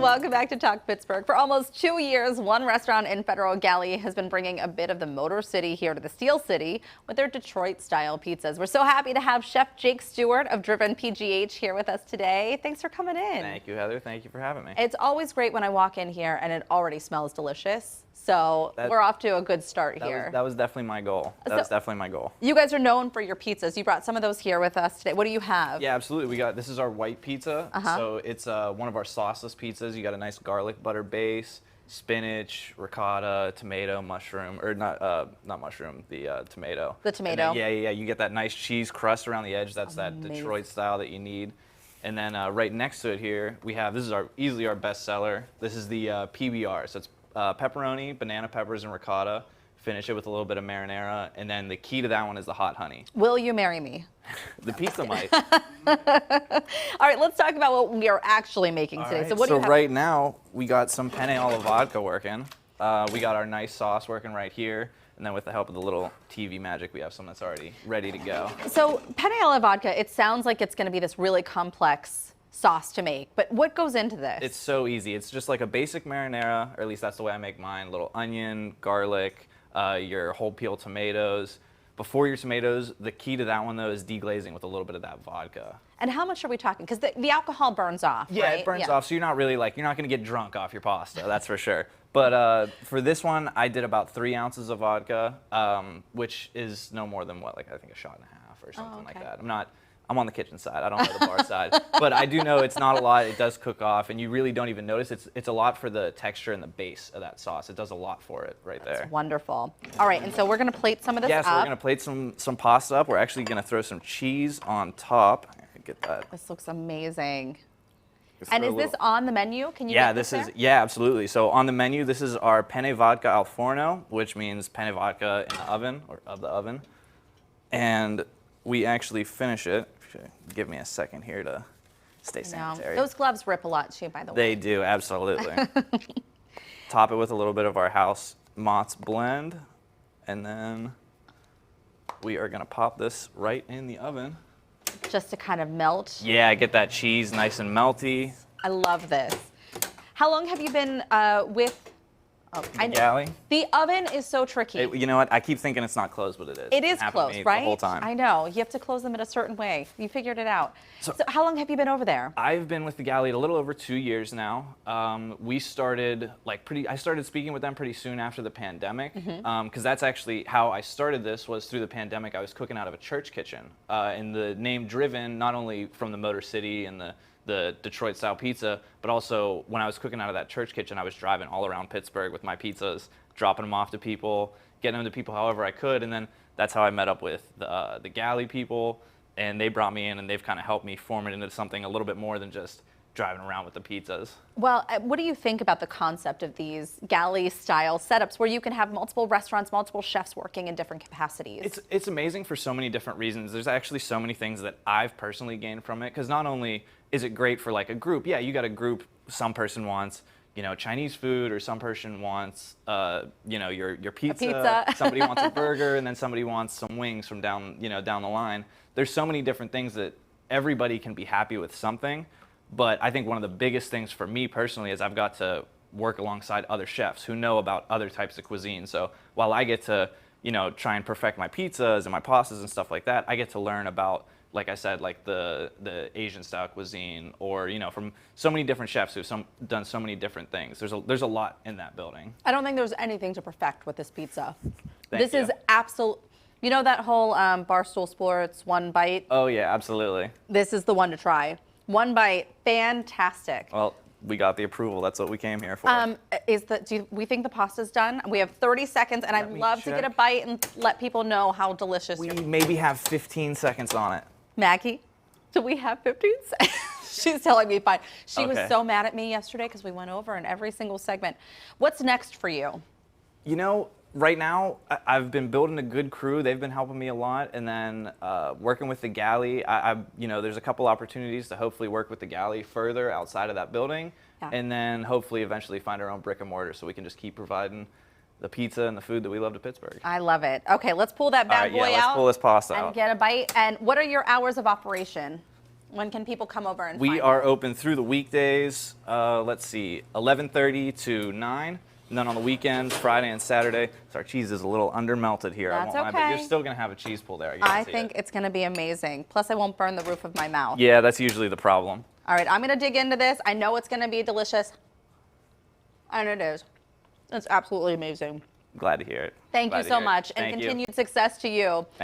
welcome back to Talk Pittsburgh. For almost 2 years, one restaurant in Federal Galley has been bringing a bit of the Motor City here to the Steel City with their Detroit-style pizzas. We're so happy to have Chef Jake Stewart of Driven PGH here with us today. Thanks for coming in. Thank you, Heather. Thank you for having me. It's always great when I walk in here and it already smells delicious. So we're off to a good start here. That was definitely my goal. That was definitely my goal. You guys are known for your pizzas. You brought some of those here with us today. What do you have? Yeah, absolutely. This is our white pizza. So it's one of our sauceless pizzas. You got a nice garlic butter base, spinach, ricotta, tomato, mushroom, or not mushroom, the tomato. The tomato. Then, yeah. You get that nice cheese crust around the edge. That's that Detroit style that you need. And then right next to it here, we have, this is easily our best seller. This is the PBR. So it's pepperoni, banana peppers, and ricotta. Finish it with a little bit of marinara, and then the key to that one is the hot honey. Will you marry me? The pizza might. All right, let's talk about what we are actually making today. Right. So what do you have? Right now, we got some Penne Vodka working. We got our nice sauce working right here. And then with the help of the little TV magic, we have some that's already ready to go. So Penne Vodka, it sounds like it's going to be this really complex sauce to make, but what goes into this? It's so easy. It's just like a basic marinara, or at least that's the way I make mine. Little onion, garlic, your whole peel tomatoes. Before your tomatoes, the key to that one though is deglazing with a little bit of that vodka. And how much are we talking? Because the alcohol burns off, Yeah, right? it burns off, so you're not really you're not gonna get drunk off your pasta, that's for sure. But for this one, I did about 3 ounces of vodka, which is no more than I think a shot and a half or something like that. I'm on the kitchen side. I don't know the bar side, but I do know it's not a lot. It does cook off, and you really don't even notice. It's a lot for the texture and the base of that sauce. It does a lot for it right there. That's wonderful. All right, and so we're gonna plate some of this up. Yeah, so we're gonna plate some pasta up. We're actually gonna throw some cheese on top. I can get that. This looks amazing. And is this on the menu? Can you? Yeah, yeah, absolutely. So on the menu, this is our Penne Vodka al Forno, which means penne vodka in the oven or of the oven, and we actually finish it. Give me a second here to stay sanitary. Those gloves rip a lot too, by the way. They do, absolutely. Top it with a little bit of our house Mott's blend, and then we are gonna pop this right in the oven. Just to kind of melt. Yeah, get that cheese nice and melty. I love this. How long have you been with? Galley? The oven is so tricky. You know what? I keep thinking it's not closed, but it is. It is closed, right? The whole time. I know. You have to close them in a certain way. You figured it out. So how long have you been over there? I've been with the Galley a little over 2 years now. We started I started speaking with them pretty soon after the pandemic, because that's actually how I started. This was through the pandemic. I was cooking out of a church kitchen, and the name Driven, not only from the Motor City and the Detroit style pizza, but also when I was cooking out of that church kitchen, I was driving all around Pittsburgh with my pizzas, dropping them off to people, getting them to people however I could, and then that's how I met up with the Galley people, and they brought me in, and they've kind of helped me form it into something a little bit more than just driving around with the pizzas. Well, what do you think about the concept of these galley style setups where you can have multiple restaurants, multiple chefs working in different capacities? It's amazing for so many different reasons. There's actually so many things that I've personally gained from it, because not only is it great for like a group, yeah, you got a group, some person wants, Chinese food, or some person wants, your pizza. Somebody wants a burger, and then somebody wants some wings from down the line. There's so many different things that everybody can be happy with something. But I think one of the biggest things for me personally is I've got to work alongside other chefs who know about other types of cuisine. So while I get to, try and perfect my pizzas and my pastas and stuff like that, I get to learn about, like I said, like the Asian style cuisine, or from so many different chefs who've done so many different things. There's a lot in that building. I don't think there's anything to perfect with this pizza. Thank you. Is absolute. You know that whole Barstool Sports one bite? Oh yeah, absolutely. This is the one to try. One bite, fantastic. Well, we got the approval. That's what we came here for. Do we think the pasta's done? We have 30 seconds, and I'd love to get a bite and let people know how delicious. We maybe have 15 seconds on it. Maggie, do we have 15 seconds? She's telling me fine. She was so mad at me yesterday because we went over in every single segment. What's next for you? Right now, I've been building a good crew. They've been helping me a lot, and then working with the Galley. There's a couple opportunities to hopefully work with the Galley further outside of that building, and then hopefully eventually find our own brick and mortar so we can just keep providing the pizza and the food that we love to Pittsburgh. I love it. Okay, let's pull that bad boy out. Let's pull this pasta out and get a bite. And what are your hours of operation? When can people come over and We find are you? open through the weekdays, let's see, 11:30 to 9. And then on the weekends, Friday and Saturday. So our cheese is a little under-melted here, I That's won't lie, but okay. you're still going to have a cheese pull there. I think it's going to be amazing. Plus, I won't burn the roof of my mouth. Yeah, that's usually the problem. All right, I'm going to dig into this. I know it's going to be delicious. And it is. It's absolutely amazing. Glad to hear it. Thank Glad you to so hear it. much, and Thank you. continued success to you. Thank you.